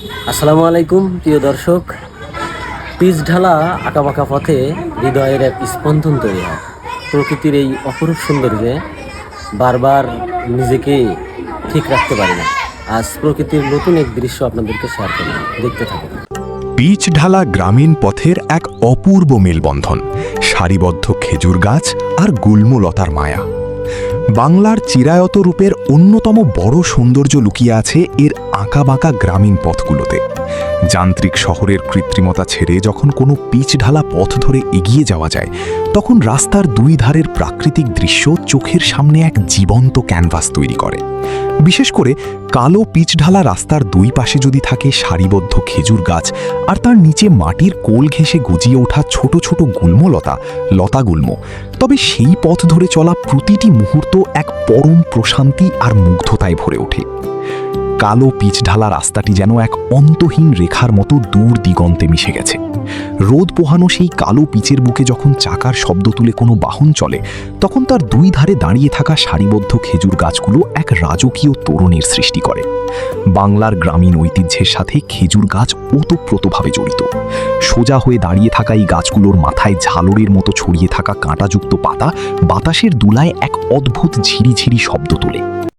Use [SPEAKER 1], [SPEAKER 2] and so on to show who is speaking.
[SPEAKER 1] আসসালামু আলাইকুম প্রিয় দর্শক। পিচ ঢালা আঁকাবাঁকা পথে হৃদয়ের এক স্পন্দন তৈরি হয়। প্রকৃতির এই অপরূপ সৌন্দর্যে বারবার নিজেকে ঠিক রাখতে পারি না। আজ প্রকৃতির নতুন এক দৃশ্য আপনাদেরকে শেয়ার করব, দেখতে থাকুন।
[SPEAKER 2] পিচ ঢালা গ্রামীণ পথের এক অপূর্ব মেলবন্ধন, সারিবদ্ধ খেজুর গাছ আর গুল্মলতার মায়া। বাংলার চিরায়ত রূপের অন্যতম বড় সৌন্দর্য লুকিয়ে আছে এর আঁকাবাঁকা গ্রামীণ পথগুলোতে। যান্ত্রিক শহরের কৃত্রিমতা ছেড়ে যখন কোনো পিচ ঢালা পথ ধরে এগিয়ে যাওয়া যায়, তখন রাস্তার দুই ধারের প্রাকৃতিক দৃশ্য চোখের সামনে এক জীবন্ত ক্যানভাস তৈরি করে। বিশেষ করে কালো পিচ ঢালা রাস্তার দুই পাশে যদি থাকে সারিবদ্ধ খেজুর গাছ আর তার নিচে মাটির কোল ঘেঁষে গজিয়ে ওঠা ছোট ছোট লতাগুল্ম, তবে সেই পথ ধরে চলা প্রতিটি মুহূর্ত এক পরম প্রশান্তি আর মুগ্ধতায় ভরে ওঠে। কালো পিচ ঢালা রাস্তাটি যেন এক অন্তহীন রেখার মতো দূর দিগন্তে মিশে গেছে। রোদ পোহানো সেই কালো পিচের বুকে যখন চাকার শব্দ তুলে কোনো বাহন চলে, তখন তার দুই ধারে দাঁড়িয়ে থাকা সারিবদ্ধ খেজুর গাছগুলো এক রাজকীয় তোরণের সৃষ্টি করে। বাংলার গ্রামীণ ঐতিহ্যের সাথে খেজুর গাছ ওতপ্রোতভাবে জড়িত। সোজা হয়ে দাঁড়িয়ে থাকা এই গাছগুলোর মাথায় ঝালরের মতো ছড়িয়ে থাকা কাঁটাযুক্ত পাতা বাতাসের দুলায় এক অদ্ভুত ঝিরিঝিরি শব্দ তোলে।